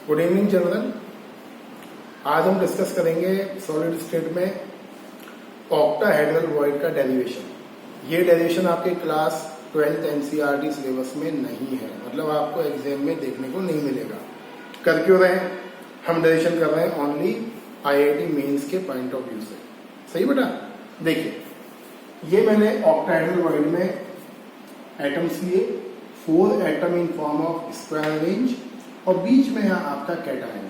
Good evening children. आज हम discuss करेंगे सॉलिड स्टेट में ऑक्टाहेड्रल वॉइड का डेरिवेशन। ये डेरिवेशन आपके क्लास 12th एनसीईआरटी सिलेबस में नहीं है, मतलब आपको एग्जाम में देखने को नहीं मिलेगा। कर क्यों रहे हैं? हम डेरिवेशन कर रहे हैं ओनली आईआईटी मेंस के पॉइंट ऑफ व्यू से। सही बेटा? देखिए, ये मैंने ऑक्टाहेड्रल वॉइड में एटम्स लिए, 4 atom in form of square range, और बीच में यहाँ आपका कैटायन है।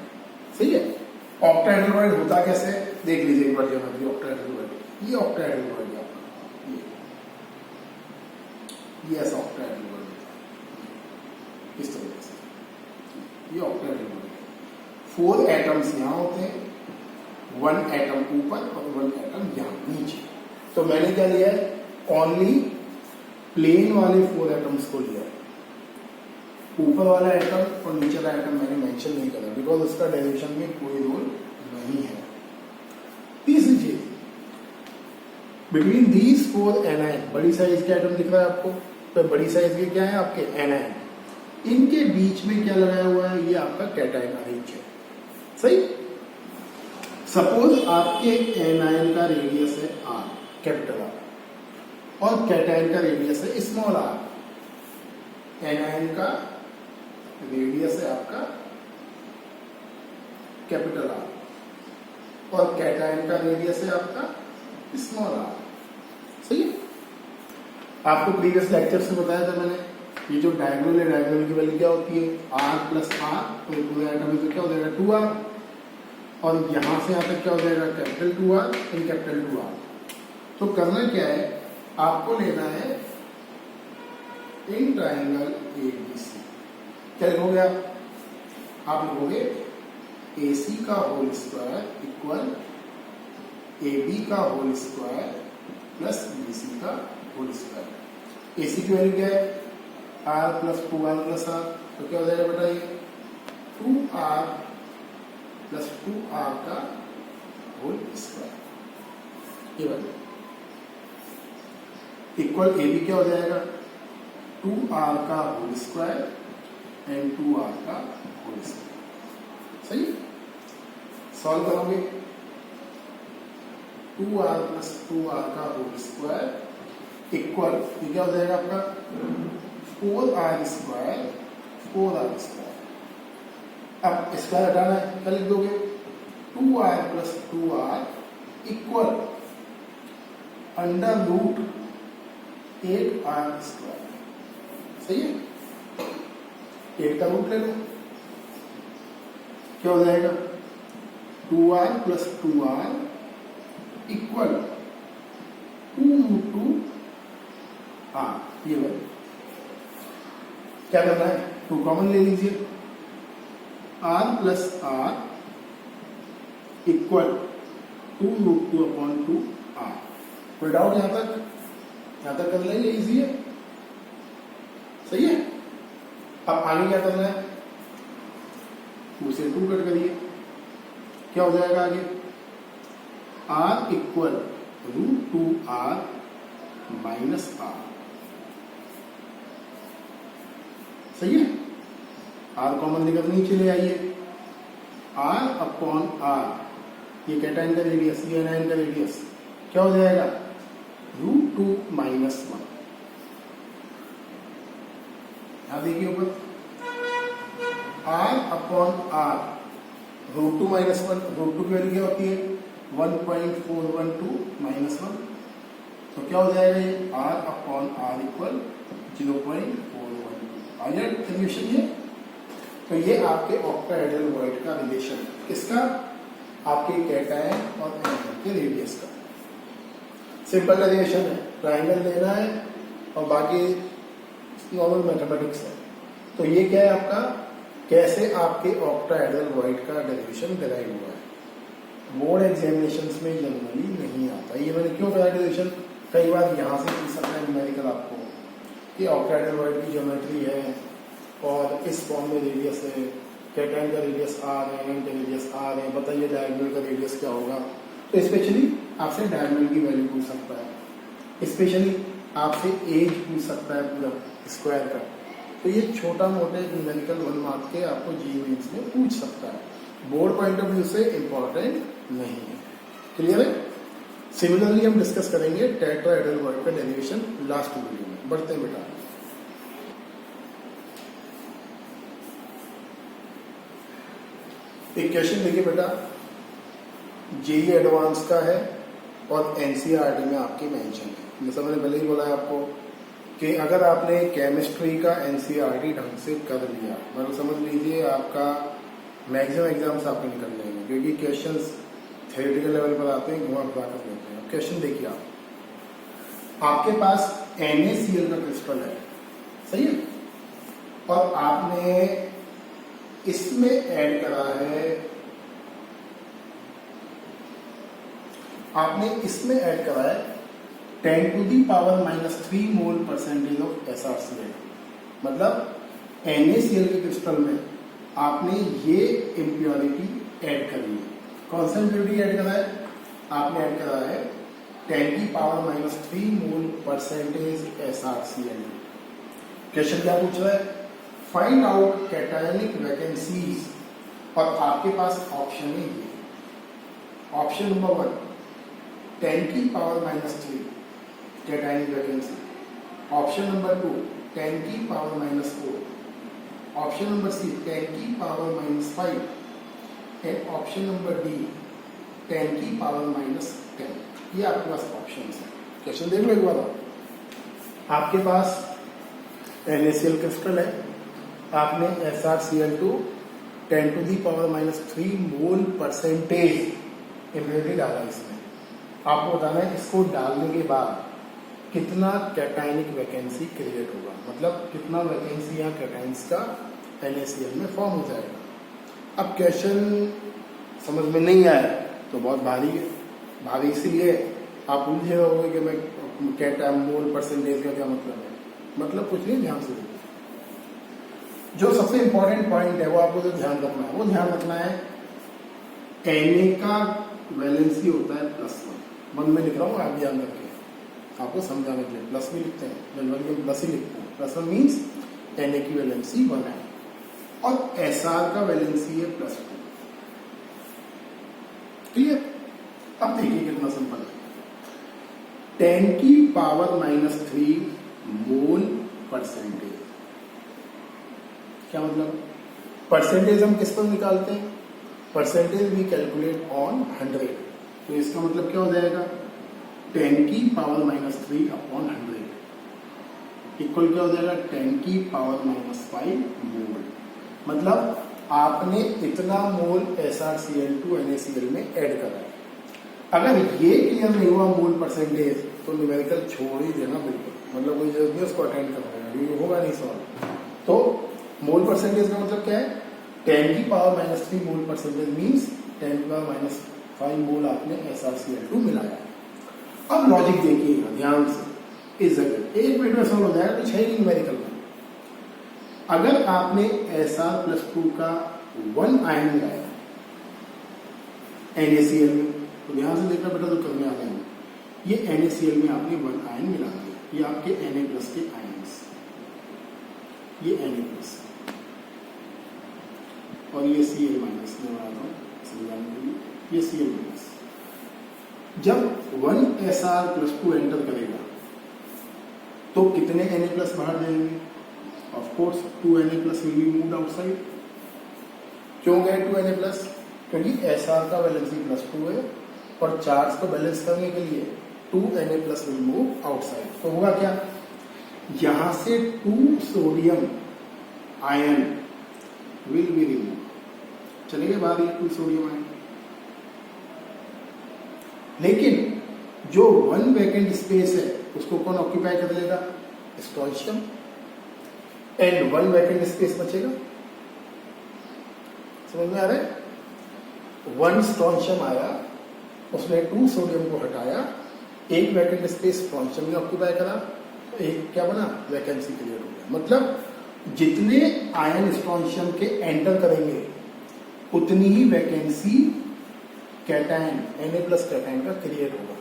सही है? ऑक्टाहेड्रल वॉइड होता कैसे देख लीजिए एक बार। ज्योमेट्री ऑक्टाहेड्रल वॉइड, ये ऑक्टाहेड्रल वॉइड है आपका, ये ऐसा ऑक्टाहेड्रल वॉइड है इस तरीके से। ये ऑक्टाहेड्रल वॉइड है, 4 एटम्स यहाँ होते हैं, 1 एटम ऊपर और 1 एटम यहाँ नीचे। तो मैंने क्या लिया है? ओनली प्लेन वाले 4 एटम्स को लिया है। ऊपर वाला एटम और नीचे वाला एटम मैंने मेंशन नहीं करा, बिकॉज उसका डेरिवेशन में कोई रोल नहीं है। तीसरी चीज, बिटवीन दीज 4 एनायन, बड़ी साइज के एटम दिख रहा है आपको, तो बड़ी साइज के क्या है आपके एनायन, इनके बीच में क्या लगाया हुआ है? ये आपका कैटायन अरेंज है। सही? सपोज आपके एनायन का रेडियस है R, कैपिटल R, और कैटायन का रेडियस है स्मॉल r। एनायन का रेडियस है आपका कैपिटल R और कैटायन का रेडियस है आपका स्मॉल r। सही है? आपको प्रीवियस लेक्चर से बताया था मैंने, ये जो डायगोनल है, डायगोनल की वैल्यू क्या होती है? r प्लस r, तो पूरा एटम में तो क्या हो जाएगा? 2r, और यहां से यहां तक क्या हो जाएगा? Capital 2r in capital 2r। तो करना क्या है? आपको लेना है इन ट्राइंगल ABC। क्या लिखोगे आप लिखोगे AC का होल स्क्वायर इक्वल AB का होल स्क्वायर प्लस BC का होल स्क्वायर। AC की वैल्यू क्या है? R plus 2r plus r, तो क्या हो जाएगा बेटा? ये 2r प्लस 2r का होल स्क्वायर, ये वैल्यू इक्वल AB क्या हो जाएगा? 2r का होल स्क्वायर एंड 2r का होल स्क्वायर। सही? सॉल्व करोगे, 2r प्लस 2r का होल स्क्वायर इक्वल, ये क्या हो जाएगा आपका? 4r square, 4r square. अब स्क्वायर हटाना है, क्या लिख दोगे? 2r plus 2r equal under root 8r square. सही है? 8 का रूट ले लो, क्या हो जाएगा? 2r plus 2r equal 2 r। ये वैल्यू क्या करना है? 2 कॉमन ले लीजिए, r plus r equal 2√2/2 r। कोई डाउट यहां तक? यहां तक कर लेंगे, इजी है। सही है? अब आगे क्या करना है? 2 से 2 कट करिए, क्या हो जाएगा आगे? r equal √2r minus r। सही है? r कॉमन लेकर नीचे ले आइए, r अपॉन r, ये कैटायन का रेडियस, ये एनायन का रेडियस, क्या हो जाएगा? √2 माइनस 1। यहां देखिए ऊपर, r अपॉन r, √2 माइनस 1, √2 की वैल्यू क्या होती है? 1.412 माइनस 1, तो क्या हो जाएगा? ये r अपॉन r इक्वल 0.412। आ गया सॉल्यूशन ये? तो ये आपके ऑक्टाहेड्रल वॉइड का रिलेशन, किसका? आपके कैटायन और एनायन के रेडियस का। सिंपल डेरिवेशन है, ट्राइंगल लेना है और बाकी नॉर्मल मैथमेटिक्स है। तो ये क्या है आपका? कैसे आपके ऑक्टाहेड्रल वॉइड का डेरिवेशन डिराइव हुआ है। बोर्ड एग्जामिनेशंस में जनरली नहीं आता। ये मैंने क्यों कराया डेरिवेशन? कई बार यहाँ से पूछ सकता है न्यूमेरिकल आपको कि ऑक्टाहेड्रल वॉइड की ज्योमेट्री है और इस फॉर्म में रेडियस है, कैटायन का रेडियस r है, एनायन का रेडियस r है, बताइए डायगोनल का रेडियस क्या होगा। तो स्पेशली आपसे डायगोनल की वैल्यू पूछ सकता है, स्पेशली आपसे एज पूछ सकता है पूरा स्क्वायर का, तो ये छोटा मोटे न्यूमेरिकल 1 मार्क के आपको जी मेंस में पूछ सकता है, बोर्ड पॉइंट ऑफ व्यू से इंपॉर्टेंट नहीं है। क्लियर है? सिमिलरली हम डिस्कस करेंगे टेट्राहेड्रल वर्ड का डेरिवेशन लास्ट वीडियो में। बढ़ते हैं बेटा। एक क्वेश्चन देखिए बेटा, जेईई एडवांस का है और एनसीईआरटी में आपकी मेंशन है। जैसा मैंने पहले ही बोला है आपको कि अगर आपने केमिस्ट्री का एनसीईआरटी ढंग से कर लिया, मतलब समझ लीजिए आपका मैक्सिमम एग्जाम्स आपके निकल जाएंगे, क्योंकि क्वेश्चंस थ्योरेटिकल लेवल पर आते हैं, घुमा फिरा कर लेते हैं। क्वेश्चन देखिए, आपके पास NaCl का क्रिस्टल है, सही है, और आपने इसमें ऐड करा है, आपने इसमें ऐड करा है 10⁻³ मोल परसेंटेज ऑफ SrCl। मतलब NaCl के क्रिस्टल में आपने ये इम्प्योरिटी ऐड करी है। कौन सा इम्प्योरिटी ऐड करा है? आपने ऐड करा है 10⁻³ मोल परसेंटेज SrCl। क्वेश्चन क्या पूछ रहा है? फाइंड आउट कैटायनिक वैकेंसीज, और आपके पास ऑप्शन है ये। Option number 1 10⁻³ cationic vacancy, option number 2 10⁻⁴, option number C 10⁻⁵, and option number D 10⁻⁻10। ये आपके पास ऑप्शन है। क्वेश्चन देख लो एक बार। आपके पास NaCl क्रिस्टल है, आपने SrCl2 10⁻³ मोल परसेंटेज इम्प्योरिटी डाला इसमें। आपको बताना है इसको डालने के बाद कितना कैटायनिक वैकेंसी क्रिएट होगा, मतलब कितना वैकेंसी या कैटाइंस का NaCl में फॉर्म हो जाएगा। अब क्वेश्चन समझ में नहीं आया तो बहुत भारी है। भारी इसीलिए आप उलझे रहोगे कि मैं कैटायन मोल परसेंटेज का क्या मतलब है। मतलब कुछ नहीं, ध्यान से देखिए। जो सबसे इंपॉर्टेंट पॉइंट है वो आपको जो ध्यान रखना है, वो ध्यान रखना है Na का वैलेंसी होता है +1। मन में लिख रहा हूँ, आप ध्यान रखें, आपको समझाने के लिए प्लस भी लिखते हैं, जनरली हम प्लस ही लिखते हैं। +1 मीन्स Na की वैलेंसी 1 है और Sr का वैलेंसी है +2। क्लियर? अब देखिए कितना सिंपल है। 10⁻³ मोल परसेंटेज, क्या मतलब? परसेंटेज हम किस पर निकालते हैं? Percentage we calculate on 100। तो इसका मतलब क्या हो जाएगा? 10⁻³ अपॉन 100 इक्वल क्या हो जाएगा? 10⁻⁵ मोल। मतलब आपने इतना मोल SrCl2 NaCl में ऐड करा है। अगर ये क्लियर नहीं हुआ मोल परसेंटेज तो न्यूमेरिकल छोड़ ही देना बिल्कुल, मतलब कोई जरूरत नहीं उसको अटेंड करना, ये होगा नहीं सॉल्व। तो मोल परसेंटेज का मतलब क्या है? 10⁻³ मोल परसेंटेज मीन्स 10⁻⁵ मोल आपने SrCl2 मिलाया। अब लॉजिक देखिएगा ध्यान से, इस जगह 1 मिनट में सॉल्व हो जाएगा, कुछ है ही न्यूमेरिकल में। अगर आपने Sr+2 का 1 आयन मिलाया NaCl में, तो ध्यान से देखना बेटा, तो करने आ रहे हैं ये NaCl में आपने 1 आयन मिला दिया, ये आपके Na+ के आयन्स, ये Na+ और ये Cl- मैं बना रहा हूं समझाने के लिए, ये Cl-। जब 1 Sr+2 एंटर करेगा तो कितने Na+ बाहर जाएंगे? Of course 2 Na+ will be moved outside. क्यों गए 2 Na+? क्योंकि Sr का वैलेंसी +2 है और चार्ज को बैलेंस करने के लिए 2 Na+ विल मूव आउटसाइड। तो होगा क्या? यहां से 2 sodium ion will be remove, चले गए बाहर ये 2 सोडियम आयन। लेकिन जो 1 वैकेंट स्पेस है उसको कौन ऑक्यूपाई कर लेगा? स्ट्रोंशियम। एंड 1 वैकेंट स्पेस बचेगा। समझ में आ रहा है? 1 स्ट्रोंशियम आया, उसने 2 सोडियम को हटाया, 1 वैकेंट स्पेस स्ट्रोंशियम ने ऑक्यूपाई करा, तो एक क्या बना? वैकेंसी क्रिएट हो गया। मतलब जितने आयन स्ट्रोंशियम के एंटर करेंगे उतनी ही वैकेंसी कैटायन Na+ कैटायन का क्रिएट होगा।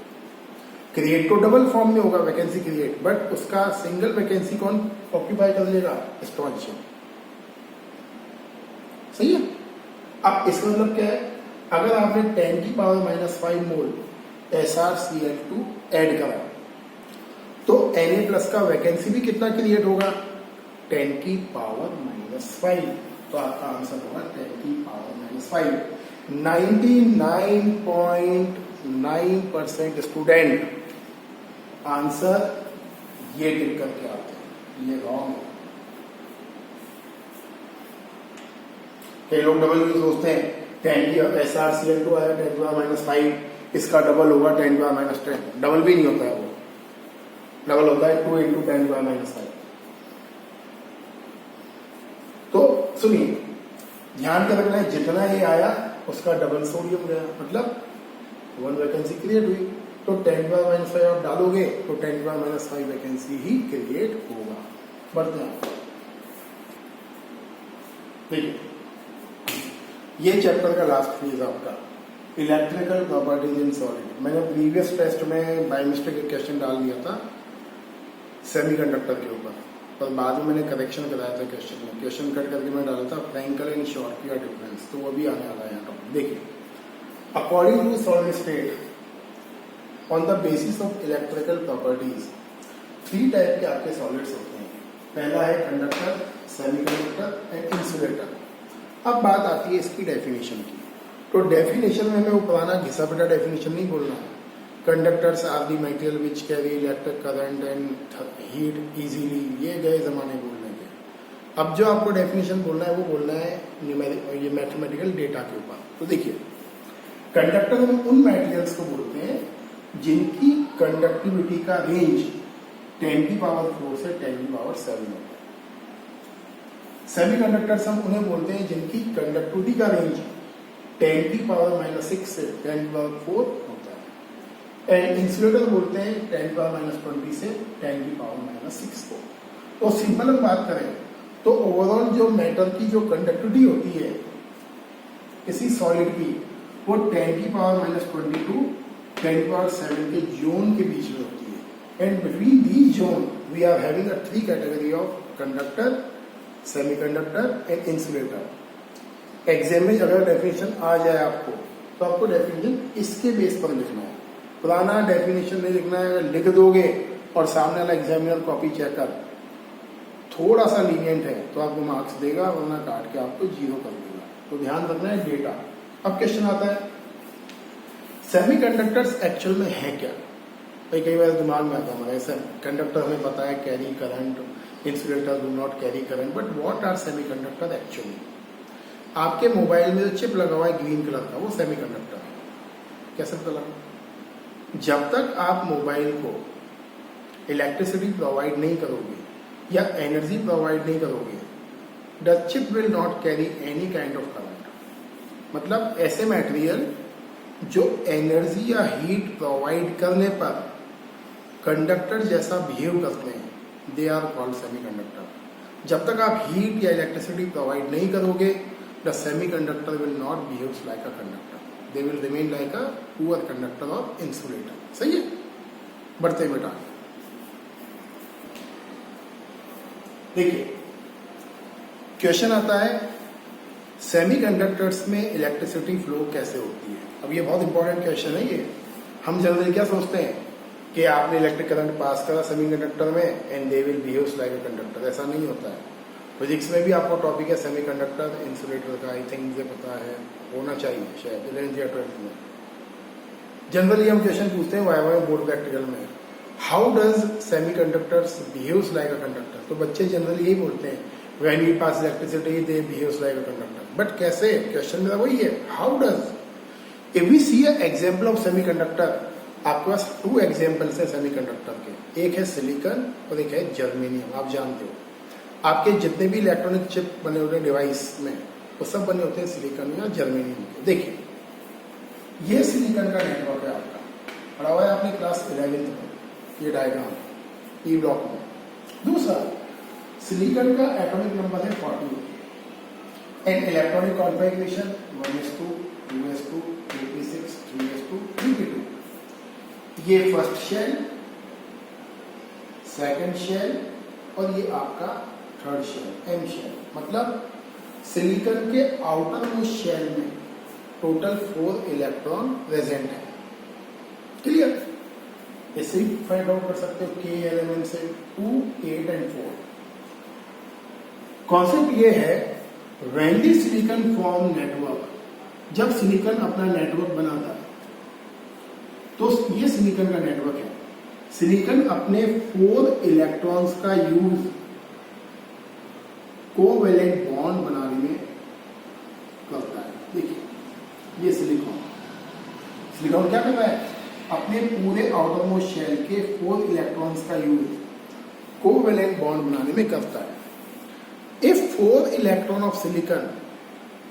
क्रिएट तो डबल फॉर्म में होगा, वैकेंसी क्रिएट, बट उसका सिंगल वैकेंसी कौन ऑक्यूपाई कर लेगा? स्टॉन्शियम। सही है। अब इसका मतलब क्या है, अगर आपने 10⁻⁻5 मोल SrCl2 ऐड करा तो Na+ का वैकेंसी भी कितना क्रिएट होगा? 10⁻⁻5। तो आपका आंसर होगा 10⁻⁻5। 99.9% स्टूडेंट आंसर ये टिक करके आते हैं, ये रॉन्ग है। कई लोग डबल क्यों सोचते हैं, 10SrCl2 आया 10⁻⁻5, इसका डबल होगा 10⁻⁻10। डबल भी नहीं होता है, वो डबल होता है 2 × 10⁻⁻5। तो सुनिए, ध्यान के रखना है, जितना ये आया उसका डबल सोडियम गया, मतलब 1 वैकेंसी क्रिएट हुई। तो 10⁻⁻5 आप डालोगे तो 10⁻⁻5 वैकेंसी ही क्रिएट होगा। बढ़ते हैं, देखिए ये चैप्टर का लास्ट फेज आपका इलेक्ट्रिकल प्रॉपर्टीज इन सॉलिड। मैंने प्रीवियस टेस्ट में बाय मिस्टेक एक क्वेश्चन डाल दिया था सेमीकंडक्टर के ऊपर, पर बाद में मैंने करेक्शन कराया था क्वेश्चन में, क्वेश्चन कट करके मैं डाला था फ्रैंकल एंड शॉर्टकी डिफरेंस, तो वो भी आने वाला है यहाँ। देखिए, according to solid state on the basis of electrical properties 3 type के आपके सॉलिड्स होते हैं। पहला है कंडक्टर, सेमीकंडक्टर एंड इंसुलेटर। अब बात आती है इसकी डेफिनेशन की। तो डेफिनेशन में हमें वो पुराना घिसा पिटा डेफिनेशन नहीं बोलना है। Conductors are the material which carry electric current and heat easily, ये गए जमाने बोलने के। अब जो आपको डेफिनेशन बोलना है वो बोलना है ये मैथमेटिकल डेटा के ऊपर। तो देखिए, कंडक्टर हम उन मटेरियल्स को बोलते हैं जिनकी कंडक्टिविटी का रेंज 10⁴ से 10⁻⁷ होता है। सेमीकंडक्टर्स हम उन्हें बोलते हैं जिनकी कंडक्टिविटी का रेंज 10⁻⁻6 से 10⁻⁴ होता है। एंड इंसुलेटर बोलते हैं 10⁻⁻20 से 10⁻⁻6 को। तो सिंपल हम बात करें तो ओवरऑल जो मैटर की जो कंडक्टिविटी होती है किसी सॉलिड की, वो 10⁻⁻22 10⁻⁷ के जोन के बीच में होती है। And between these zone we are having 3 category of conductor, semiconductor and insulator. Exam में अगर डेफिनेशन आ जाए आपको तो आपको डेफिनेशन इसके बेस पर लिखना है, पुराना डेफिनेशन नहीं लिखना है। लिख दोगे और सामने वाला एग्जामिनर कॉपी चेक कर थोड़ा सा लीनियंट है तो आपको मार्क्स देगा, वरना काट के आपको 0 कर देगा। तो ध्यान रखना है डेटा। अब क्वेश्चन आता है सेमीकंडक्टर्स एक्चुअल में है क्या? भाई कई बार दिमाग में आता है हमारे, ऐसा कंडक्टर हमें पता है carry current, insulator do not carry current, but what are semiconductor actually? आपके मोबाइल में जो चिप लगा हुआ है ग्रीन कलर का, वो सेमीकंडक्टर है। कैसे पता लगा? जब तक आप मोबाइल को इलेक्ट्रिसिटी प्रोवाइड नहीं करोगे या एनर्जी प्रोवाइड नहीं करोगे, the chip will not carry any kind of current. मतलब ऐसे मटेरियल जो एनर्जी या हीट प्रोवाइड करने पर कंडक्टर जैसा बिहेव करते हैं, दे आर कॉल्ड सेमीकंडक्टर। जब तक आप हीट या इलेक्ट्रिसिटी प्रोवाइड नहीं करोगे, the semiconductor will not behave like a conductor, they will remain like a poor conductor और इंसुलेटर। सही है। बढ़ते बेटा, देखिए क्वेश्चन आता है सेमीकंडक्टर्स में इलेक्ट्रिसिटी फ्लो कैसे होती है। अब ये बहुत इंपॉर्टेंट क्वेश्चन है। ये हम जनरली क्या सोचते हैं कि आपने इलेक्ट्रिक करंट पास करा सेमीकंडक्टर में and they will behave like a conductor. ऐसा नहीं होता है। फिजिक्स में भी आपको टॉपिक है सेमीकंडक्टर, इंसुलेटर का, आई थिंक मुझे पता है, होना चाहिए शायद 11th या 12th में। जनरली हम क्वेश्चन पूछते हैं वाइवा बोर्ड प्रैक्टिकल में, how does semiconductors behaves like a conductor. तो बच्चे जनरली यही बोलते हैं when we pass electricity they behaves like a conductor. But कैसे? क्वेश्चन मेरा वही है, how does. If we see a example of semiconductor, आपके पास 2 एग्जांपल्स है सेमीकंडक्टर के, एक है सिलिकॉन और एक है जर्मेनियम। आप जानते हो आपके जितने भी इलेक्ट्रॉनिक चिप बने होते हैं डिवाइस में, वो सब बने होते हैं सिलिकॉन या जर्मेनियम के। देखिए ये सिलिकॉन का नेटवर्क है आपका, पढ़ा हुआ है आपने क्लास 11th में, ये डायग्राम ई ब्लॉक में। दूसरा, सिलिकॉन का एटॉमिक नंबर है 40 and electronic configuration 1s2 2s2 3p6 3s2 3p2। ये फर्स्ट शेल, सेकंड शेल और ये आपका थर्ड शेल, एम शेल। मतलब सिलिकॉन के आउटर मोस्ट शेल में टोटल 4 इलेक्ट्रॉन प्रेजेंट है। क्लियर? ऐसे ही फाइंड आउट कर सकते हो के एलिमेंट से 2, 8 एंड 4। कॉन्सेप्ट ये है, when the silicon form network, जब सिलिकॉन अपना नेटवर्क बनाता है, तो ये सिलिकॉन का नेटवर्क है। सिलिकॉन अपने 4 इलेक्ट्रॉन्स का यूज कोवेलेंट बॉन्ड बनाने में करता है। देखिए ये सिलिकॉन क्या कर रहा है, अपने पूरे आउटर मोस्ट शेल के 4 इलेक्ट्रॉन्स का यूज कोवेलेंट बॉन्ड बनाने में करता है। If 4 electron of silicon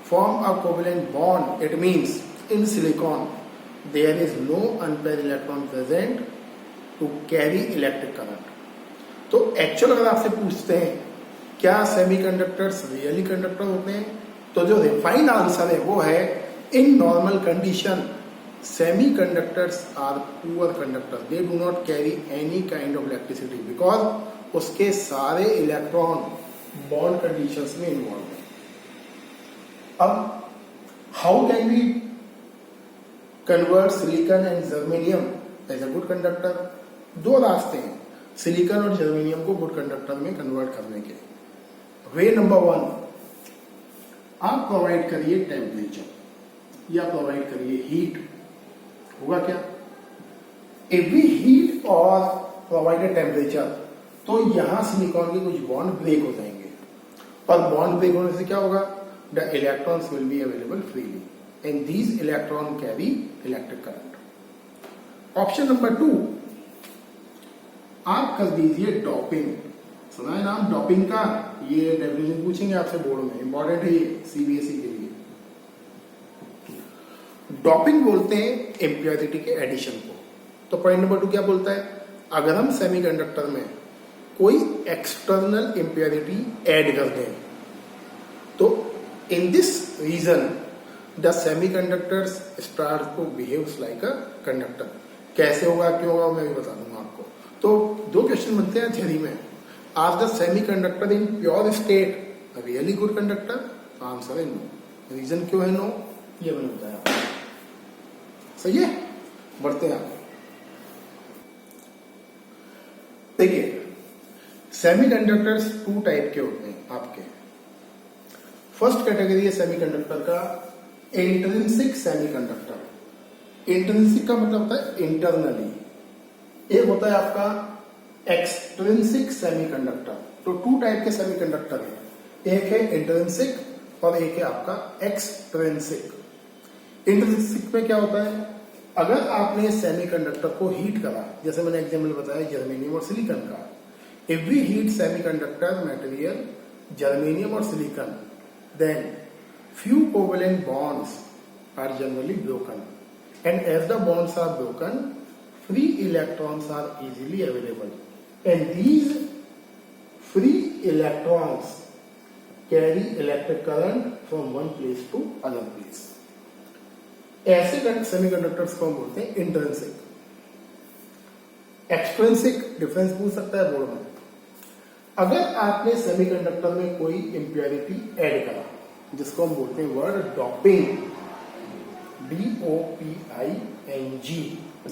form a covalent bond, it means in silicon there is no unpaired electron present to carry electric current. तो एक्चुअल अगर आपसे पूछते हैं क्या सेमीकंडक्टर्स रियली कंडक्टर होते हैं, तो जो रिफाइंड आंसर है वो है in normal condition semiconductors are poor conductor, they do not carry any kind of electricity because उसके सारे इलेक्ट्रॉन बॉन्ड कंडीशंस में इन्वॉल्व है। अब how can we convert silicon and germanium as a good conductor? 2 रास्ते हैं silicon और germanium को good conductor में कन्वर्ट करने के। वे नंबर 1, आप प्रोवाइड करिए टेम्परेचर या प्रोवाइड करिए हीट। होगा क्या? इफ वी हीट और प्रोवाइड ए टेम्परेचर, तो यहां सिलिकॉन के कुछ बॉन्ड ब्रेक हो जाएंगे, और बॉन्ड ब्रेक होने से क्या होगा, the electrons will be available freely and these electron carry electric current. Option number 2, आप कर दीजिए डॉपिंग। सुना है नाम डॉपिंग का? ये डेफिनेशन पूछेंगे आपसे बोर्ड में, इंपॉर्टेंट है ये सीबीएसई के लिए। डॉपिंग बोलते हैं इम्प्योरिटी के एडिशन को। तो पॉइंट नंबर 2 क्या बोलता है, अगर हम सेमीकंडक्टर में कोई एक्सटर्नल इम्प्योरिटी ऐड कर दें, तो in this region the semiconductors start to behave like a conductor. कैसे होगा, क्यों होगा, मैं भी बता दूंगा आपको। तो 2 क्वेश्चन बनते हैं थ्योरी में, are the semiconductor in pure state really good conductor? Answer है नो। रीजन क्यों है नो, ये मैंने बताया। सही है, बढ़ते हैं। देखिए सेमीकंडक्टर्स 2 टाइप के होते हैं आपके। फर्स्ट कैटेगरी है सेमीकंडक्टर का इंट्रिंसिक सेमीकंडक्टर। इंट्रिंसिक का मतलब होता है इंटरनली। एक होता है आपका एक्सट्रिंसिक सेमीकंडक्टर। तो 2 टाइप के सेमीकंडक्टर है, एक है इंट्रिंसिक और एक है आपका एक्सट्रिंसिक। इंट्रिंसिक में क्या होता है, अगर आपने सेमीकंडक्टर को हीट करा, जैसे मैंने एग्जाम्पल बताया जर्मेनियम और सिलिकॉन का, if we heat semiconductor material germanium or silicon, then few covalent bonds are generally broken, and as the bonds are broken, free electrons are easily available, and these free electrons carry electric current from one place to other place. ऐसे semiconductors को हम बोलते हैं intrinsic. Extrinsic difference पूछ सकता है board में। अगर आपने सेमीकंडक्टर में कोई इम्प्योरिटी ऐड करा, जिसको हम बोलते हैं वर्ड डॉपिंग, DOPING,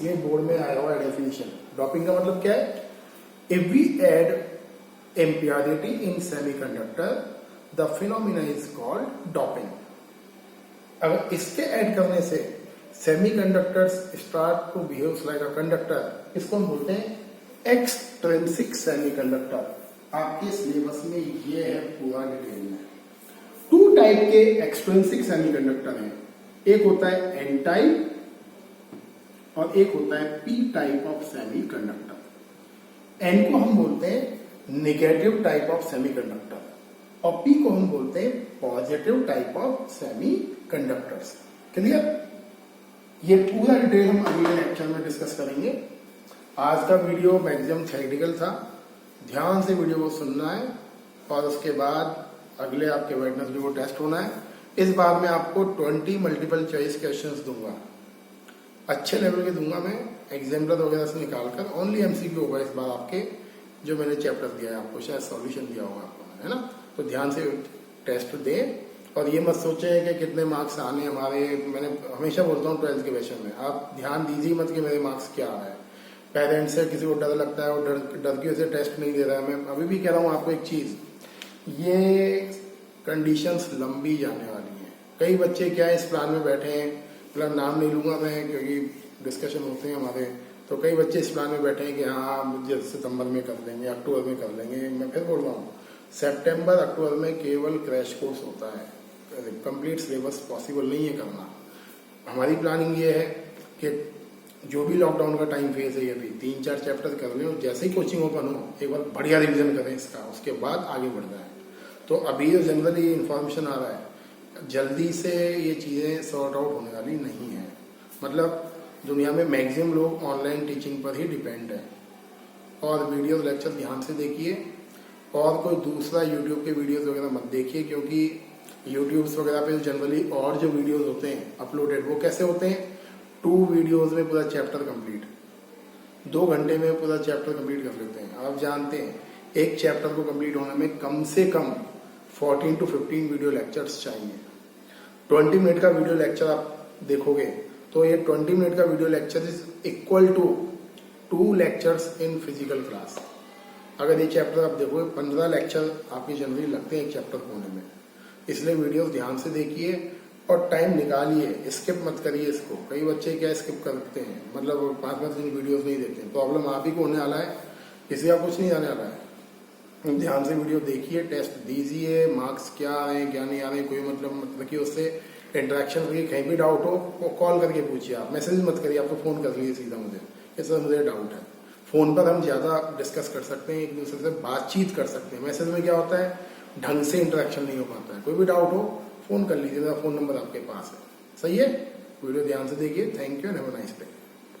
ये बोर्ड में आया हुआ है डेफिनेशन। डॉपिंग का मतलब क्या है, if we add impurity in semiconductor the phenomena is called doping. अगर इसके ऐड करने से semiconductors start to behave like a conductor, इसको हम बोलते हैं एक्सट्रिंसिक सेमीकंडक्टर। आपके सिलेबस में ये है पूरा डिटेल में। 2 टाइप के एक्सट्रिंसिक सेमीकंडक्टर हैं, एक होता है एन टाइप और एक होता है P type of semiconductor. N को हम बोलते हैं नेगेटिव टाइप ऑफ सेमीकंडक्टर और पी को हम बोलते हैं positive type of semiconductors. Clear? ये पूरा डिटेल हम अगले लेक्चर में डिस्कस करेंगे। आज का वीडियो मैक्सिमम थ्योरेटिकल था, ध्यान से वीडियो को सुनना है और उसके बाद अगले आपके वेडनेसडे को टेस्ट होना है। इस बार मैं आपको 20 मल्टीपल चॉइस क्वेश्चंस दूंगा। अच्छे लेवल के दूंगा मैं, एग्जाम्पल वगैरह से निकाल कर। ओनली एमसीक्यू होगा इस बार आपके, जो मैंने चैप्टर दिया है आपको, शायद सॉल्यूशन दिया होगा आपको, है ना। तो ध्यान से टेस्ट दें और ये मत सोचें कि कितने मार्क्स आने हमारे। मैंने हमेशा बोलता हूँ 12th के क्वेश्चन में आप ध्यान दीजिए मत कि मेरे मार्क्स क्या आ रहा है। पेरेंट्स से किसी को डर लगता है, वो डर की वजह से टेस्ट नहीं दे रहा है। मैं अभी भी कह रहा हूँ आपको एक चीज, ये कंडीशंस लंबी जाने वाली हैं। कई बच्चे क्या है इस प्लान में बैठे हैं, मतलब नाम नहीं लूंगा मैं क्योंकि डिस्कशन होते हैं हमारे, तो कई बच्चे इस प्लान में बैठे हैं कि हाँ मुझे सितंबर में कर लेंगे, अक्टूबर में कर लेंगे। मैं फिर बोल रहा हूँ सितंबर अक्टूबर में केवल क्रैश कोर्स होता है, कंप्लीट सिलेबस पॉसिबल नहीं है करना। हमारी प्लानिंग ये है कि जो भी लॉकडाउन का टाइम फेज है, अभी 3-4 चैप्टर कर लें और जैसे ही कोचिंग ओपन हो एक बार बढ़िया रिवीजन करें इसका, उसके बाद आगे बढ़ जाए। तो अभी जो जनरली इंफॉर्मेशन आ रहा है, जल्दी से ये चीजें सॉर्ट आउट होने वाली नहीं है। मतलब दुनिया में मैक्सिमम लोग ऑनलाइन टीचिंग पर ही डिपेंड है। और वीडियो लेक्चर ध्यान से देखिए और कोई दूसरा यूट्यूब के वीडियोस वगैरह मत देखिए, क्योंकि यूट्यूब्स वगैरह पे जनरली और जो वीडियोस होते हैं अपलोडेड, वो कैसे होते हैं 2 वीडियोस में पूरा चैप्टर कंप्लीट, 2 घंटे में पूरा चैप्टर कंप्लीट कर लेते हैं। आप जानते हैं एक चैप्टर को कंप्लीट होने में कम से कम 14 to 15 वीडियो लेक्चर्स चाहिए। 20 मिनट का वीडियो लेक्चर आप देखोगे तो ये 20 मिनट का video lecture is equal to 2 lectures in physical class. अगर ये चैप्टर आप देखोगे 15 लेक्चर आपकी जनरली लगते हैं एक चैप्टर होने में। इसलिए वीडियोस ध्यान से देखिए और टाइम निकालिए, स्किप मत करिए इसको। कई बच्चे क्या स्किप करते हैं, मतलब 5-5 दिन वीडियोस नहीं देखते। प्रॉब्लम आप ही को होने वाला है, किसी का कुछ नहीं आने वाला है। ध्यान से वीडियो देखिए, टेस्ट दीजिए, मार्क्स क्या आ रहे हैं क्या नहीं आ रहे हैं कोई मतलब मत रखिए उससे, इंटरेक्शन रखिए। कहीं भी डाउट हो कॉल करके पूछिए, आप मैसेज मत करिए, आप तो फोन कर लीजिए सीधा मुझे कि सर मुझे डाउट है। फोन पर हम ज्यादा डिस्कस कर सकते हैं, एक दूसरे से बातचीत कर सकते हैं। मैसेज में क्या होता है ढंग से इंटरेक्शन नहीं हो पाता है। कोई भी डाउट हो फोन कर लीजिए, मेरा फोन नंबर आपके पास है। सही है, वीडियो ध्यान से देखिए। Thank you and have a nice day.